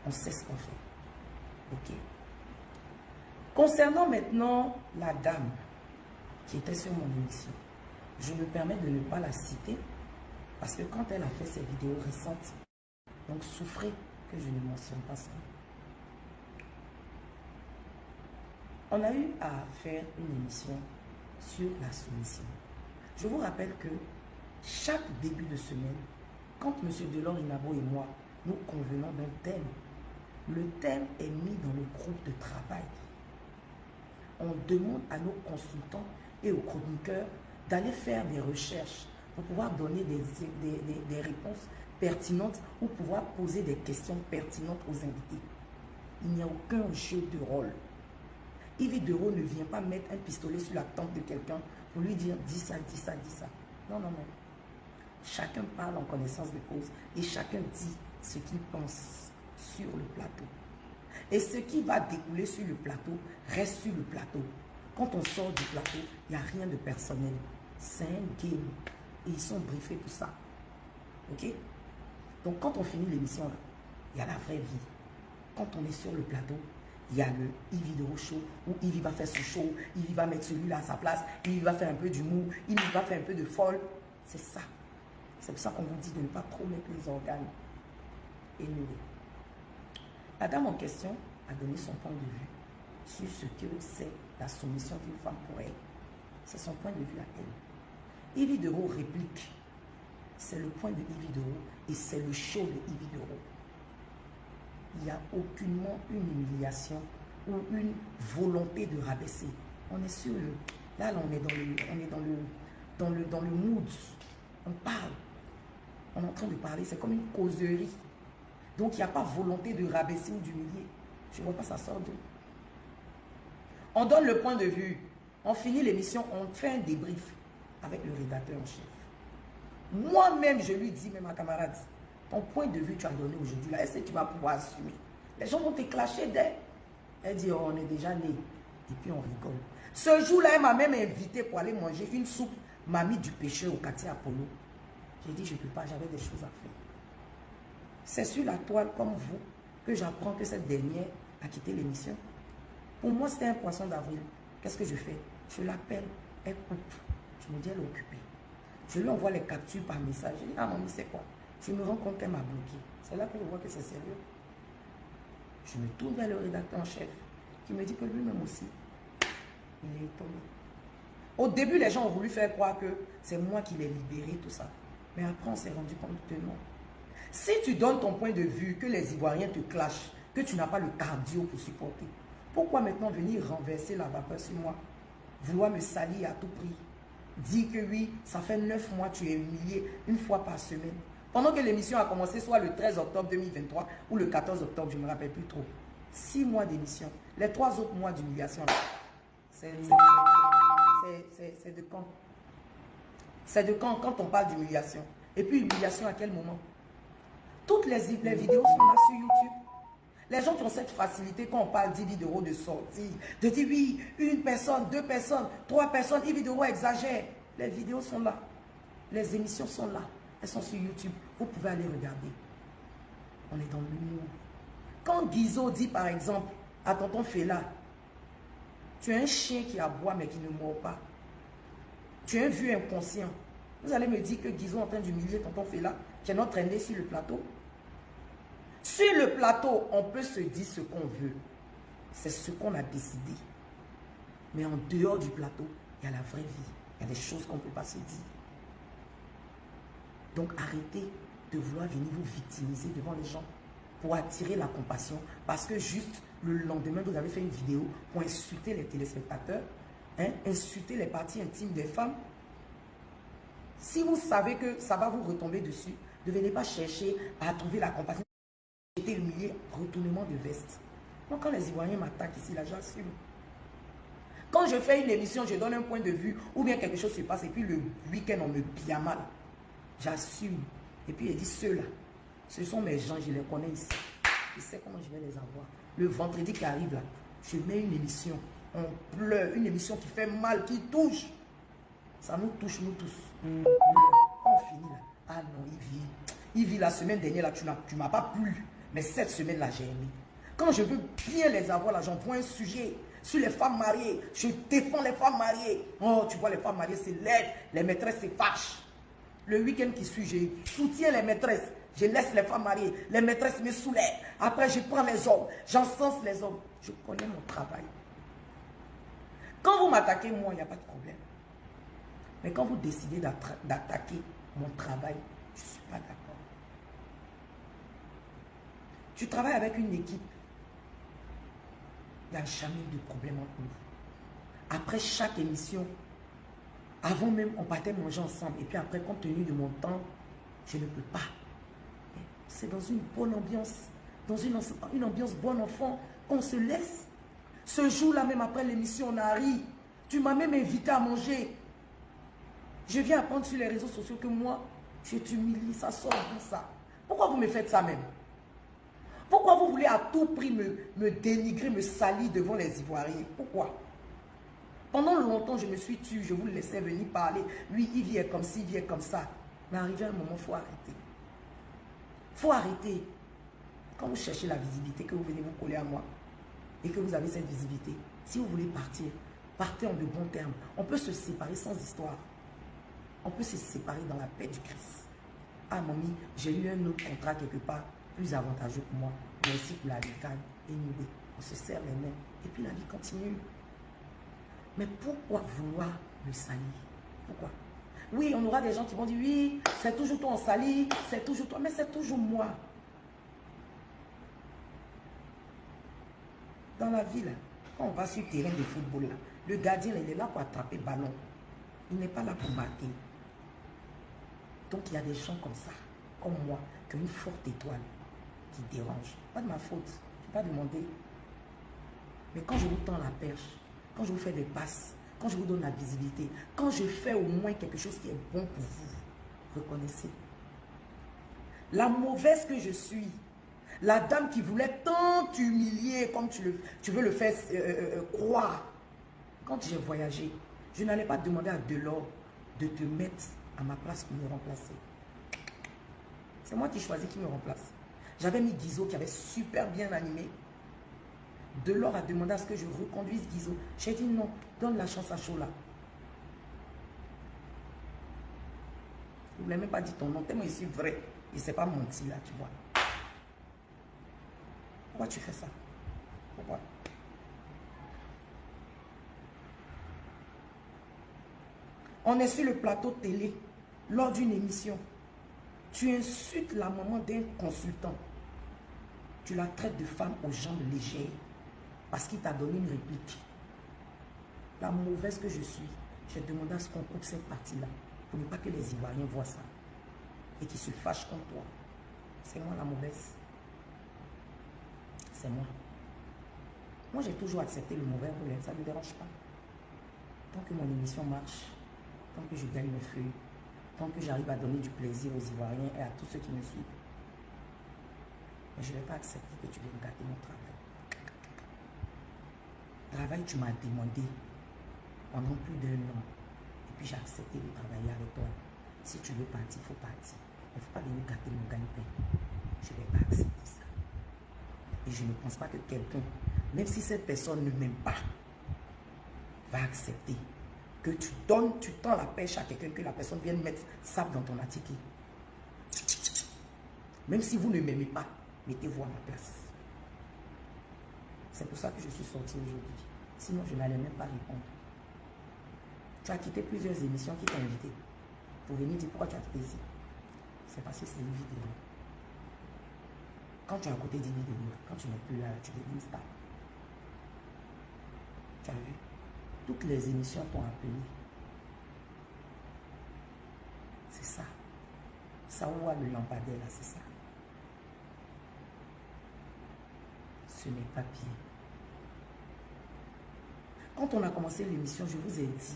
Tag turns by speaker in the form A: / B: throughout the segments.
A: On sait ce qu'on fait. Ok. Concernant maintenant la dame qui était sur mon émission, je me permets de ne pas la citer parce que quand elle a fait ses vidéos récentes, donc souffrez que je ne mentionne pas ça. On a eu à faire une émission sur la soumission. Je vous rappelle que chaque début de semaine, quand M. Delors Inabo et moi, nous convenons d'un thème, le thème est mis dans le groupe de travail. On demande à nos consultants et aux chroniqueurs d'aller faire des recherches pour pouvoir donner des réponses pertinentes ou pouvoir poser des questions pertinentes aux invités. Il n'y a aucun jeu de rôle. Yves Dero ne vient pas mettre un pistolet sur la tempe de quelqu'un pour lui dire « dis ça, dis ça, dis ça ». Non, non, non. Chacun parle en connaissance de cause et chacun dit ce qu'il pense sur le plateau. Et ce qui va découler sur le plateau reste sur le plateau. Quand on sort du plateau, il n'y a rien de personnel. C'est un game. Et ils sont briefés pour ça. Ok? Donc quand on finit l'émission, il y a la vraie vie. Quand on est sur le plateau, il y a le Yves Dero Show où Yves va faire son show, Yves va mettre celui-là à sa place, Yves va faire un peu d'humour, Yves va faire un peu de folle. C'est ça. C'est pour ça qu'on vous dit de ne pas trop mettre les organes. Et nous. La dame en question a donné son point de vue sur ce que c'est la soumission d'une femme pour elle. C'est son point de vue à elle. Yves Dero réplique. C'est le point de Yves Dero et c'est le show de Yves Dero. Il n'y a aucunement une humiliation ou une volonté de rabaisser. On est sur le... Là, on est dans le mood. On parle. On est en train de parler. C'est comme une causerie. Donc, il n'y a pas volonté de rabaisser ou d'humilier. Je ne vois pas ça sort d'où. On donne le point de vue. On finit l'émission. On fait un débrief avec le rédacteur en chef. Moi-même, je lui dis, même à camarade, ton point de vue tu as donné aujourd'hui, là, est-ce que tu vas pouvoir assumer? Les gens vont te clasher dès. Elle dit, oh, on est déjà né. Et puis on rigole. Ce jour-là, elle m'a même invité pour aller manger une soupe mamie du pêcheur au quartier Apollo. J'ai dit, je ne peux pas, j'avais des choses à faire. C'est sur la toile, comme vous, que j'apprends que cette dernière a quitté l'émission. Pour moi, c'était un poisson d'avril. Qu'est-ce que je fais? Je l'appelle, elle coupe. Je me dis, elle est occupée. Je lui envoie les captures par message. Je dis, ah mamie, c'est quoi? Je me rends compte qu'elle m'a bloqué. C'est là que je vois que c'est sérieux. Je me tourne vers le rédacteur en chef qui me dit que lui-même aussi, il est étonné. Au début, les gens ont voulu faire croire que c'est moi qui l'ai libéré, tout ça. Mais après, on s'est rendu compte que non. Si tu donnes ton point de vue, que les Ivoiriens te clashent, que tu n'as pas le cardio pour supporter, pourquoi maintenant venir renverser la vapeur sur moi? Vouloir me salir à tout prix? Dire que oui, ça fait 9 mois, tu es humilié une fois par semaine. Pendant que l'émission a commencé, soit le 13 octobre 2023 ou le 14 octobre, je ne me rappelle plus trop. 6 mois d'émission. Les 3 autres mois d'humiliation, c'est de quand? C'est de quand on parle d'humiliation? Et puis humiliation à quel moment? Toutes les vidéos sont là sur YouTube. Les gens qui ont cette facilité quand on parle d'Yves Dero de sortie, de dire oui, 1 personne, 2 personnes, 3 personnes, Yves Dero exagère. Les vidéos sont là. Les émissions sont là. Elles sont sur YouTube. Vous pouvez aller regarder. On est dans l'humour. Quand Guizot dit par exemple à tonton Fela, tu es un chien qui aboie mais qui ne mord pas. Tu es un vieux inconscient. Vous allez me dire que Guizot est en train d'humilier tonton Fela, qui est notre aîné sur le plateau. Sur le plateau, on peut se dire ce qu'on veut. C'est ce qu'on a décidé. Mais en dehors du plateau, il y a la vraie vie. Il y a des choses qu'on ne peut pas se dire. Donc arrêtez de vouloir venir vous victimiser devant les gens pour attirer la compassion. Parce que juste le lendemain, vous avez fait une vidéo pour insulter les téléspectateurs, insulter les parties intimes des femmes. Si vous savez que ça va vous retomber dessus, ne venez pas chercher à trouver la compassion. J'ai été humilié, retournement de veste. Moi, quand les Ivoiriens m'attaquent ici, là, j'assume. Quand je fais une émission, je donne un point de vue, ou bien quelque chose se passe, et puis le week-end, on me pille mal. J'assume. Et puis, il dit, ceux-là, ce sont mes gens, je les connais ici. Je sais comment je vais les avoir. Le vendredi qui arrive, là, je mets une émission. On pleure, une émission qui fait mal, qui touche. Ça nous touche, nous tous. On pleure. On finit là. Ah non, il vit la semaine dernière, là, tu m'as pas plu. Mais cette semaine-là, j'ai aimé. Quand je veux bien les avoir, là, j'envoie un sujet sur les femmes mariées. Je défends les femmes mariées. Oh, tu vois, les femmes mariées se lèvent, les maîtresses se fâchent. Le week-end qui suit, je soutiens les maîtresses. Je laisse les femmes mariées. Les maîtresses me soulèvent. Après, je prends les hommes. J'encense les hommes. Je connais mon travail. Quand vous m'attaquez, moi, il n'y a pas de problème. Mais quand vous décidez d'attaquer mon travail, je ne suis pas d'accord. Tu travailles avec une équipe. Il n'y a jamais eu de problème entre nous. Après chaque émission, avant même, on partait manger ensemble. Et puis après, compte tenu de mon temps, je ne peux pas. C'est dans une bonne ambiance, dans une ambiance bon enfant, qu'on se laisse. Ce jour-là, même après l'émission, on a ri. Tu m'as même invité à manger. Je viens apprendre sur les réseaux sociaux que moi, je t'humilie, ça sort tout ça. Pourquoi vous me faites ça même? Pourquoi vous voulez à tout prix me dénigrer, me salir devant les Ivoiriens? Pourquoi? Pendant longtemps, je me suis tue, je vous laissais venir parler. Lui, il vient comme ci, il vient comme ça. Mais arrivé un moment, il faut arrêter. Il faut arrêter. Quand vous cherchez la visibilité, que vous venez vous coller à moi, et que vous avez cette visibilité, si vous voulez partir, partez en de bons termes. On peut se séparer sans histoire. On peut se séparer dans la paix du Christ. Ah, mamie, j'ai eu un autre contrat quelque part, plus avantageux pour moi. Merci pour la bécane. Et nous, on se serre les mains. Et puis la vie continue. Mais pourquoi vouloir me salir? Pourquoi? Oui, on aura des gens qui vont dire, oui, c'est toujours toi on salit, c'est toujours toi, mais c'est toujours moi. Dans la vie, là, quand on va sur le terrain de football, là, le gardien, il est là pour attraper le ballon. Il n'est pas là pour marquer. Donc, il y a des gens comme ça, comme moi, qui ont une forte étoile qui dérange. Pas de ma faute. Je n'ai pas demandé. Mais quand je vous tends la perche, quand je vous fais des passes, quand je vous donne la visibilité, quand je fais au moins quelque chose qui est bon pour vous, reconnaissez. La mauvaise que je suis, la dame qui voulait tant t'humilier comme tu veux le faire croire. Quand j'ai voyagé, je n'allais pas demander à Delors de te mettre à ma place pour me remplacer. C'est moi qui choisis qui me remplace. J'avais mis Guizot qui avait super bien animé. Delors a demandé à ce que je reconduise Guizot. J'ai dit non, donne la chance à Chola. Il ne voulait même pas dire ton nom, tellement il est vrai. Il ne s'est pas menti là, tu vois. Pourquoi tu fais ça? Pourquoi? On est sur le plateau télé, lors d'une émission. Tu insultes la maman d'un consultant. Tu la traites de femme aux jambes légères parce qu'il t'a donné une réplique. La mauvaise que je suis, j'ai demandé à ce qu'on coupe cette partie-là pour ne pas que les Ivoiriens voient ça et qu'ils se fâchent contre toi. C'est moi la mauvaise. C'est moi. Moi, j'ai toujours accepté le mauvais rôle, ça ne me dérange pas. Tant que mon émission marche, tant que je gagne le feu, tant que j'arrive à donner du plaisir aux Ivoiriens et à tous ceux qui me suivent. Mais je ne vais pas accepter que tu viennes gâter mon travail. Travail, tu m'as demandé pendant plus d'1 an. Et puis j'ai accepté de travailler avec toi. Si tu veux partir, il faut partir. Il ne faut pas venir gâter mon gagne-pain. Je ne vais pas accepter ça. Et je ne pense pas que quelqu'un, même si cette personne ne m'aime pas, va accepter que tu tends la pêche à quelqu'un, que la personne vienne mettre sable dans ton attiqué. Même si vous ne m'aimez pas, mettez-vous à ma place. C'est pour ça que je suis sortie aujourd'hui. Sinon, je n'allais même pas répondre. Tu as quitté plusieurs émissions qui t'ont invité pour venir dire pourquoi tu as quitté ici. C'est parce que c'est une vidéo. Quand tu es à côté d'une vidéo, quand tu n'es plus là, tu deviens star. Tu as vu? Toutes les émissions t'ont appelé. C'est ça. Ça voit le lampadaire là, c'est ça. Ce n'est pas pire. Quand on a commencé l'émission, je vous ai dit,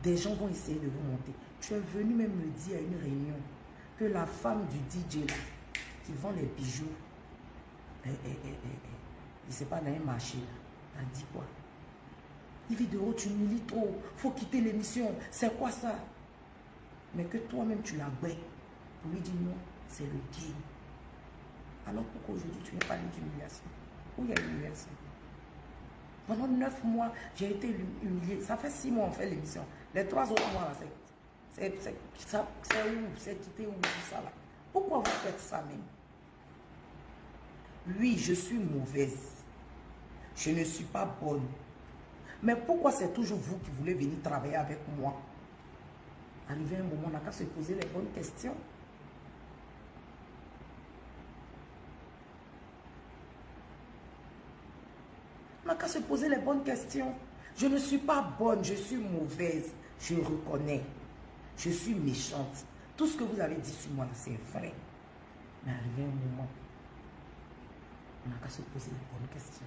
A: des gens vont essayer de vous monter. Tu es venu même me dire à une réunion que la femme du DJ là, qui vend les bijoux, je ne sais pas, dans un marché là, elle dit quoi? Vidéo, tu m'humilies trop, faut quitter l'émission, c'est quoi ça? Mais que toi-même tu l'as ouais pour lui dire non, c'est le game. Alors pourquoi aujourd'hui tu n'es pas d'humiliation? Où il y a l'humiliation? Pendant 9 mois, j'ai été humiliée. Ça fait 6 mois on fait l'émission. Les 3 autres mois, c'est où? C'est quitté où tout ça là? Pourquoi vous faites ça même? Oui, je suis mauvaise. Je ne suis pas bonne. Mais pourquoi c'est toujours vous qui voulez venir travailler avec moi? Arrivé un moment, on n'a qu'à se poser les bonnes questions. On n'a qu'à se poser les bonnes questions. Je ne suis pas bonne, je suis mauvaise. Je reconnais. Je suis méchante. Tout ce que vous avez dit sur moi, c'est vrai. Mais arrivé un moment, on n'a qu'à se poser les bonnes questions.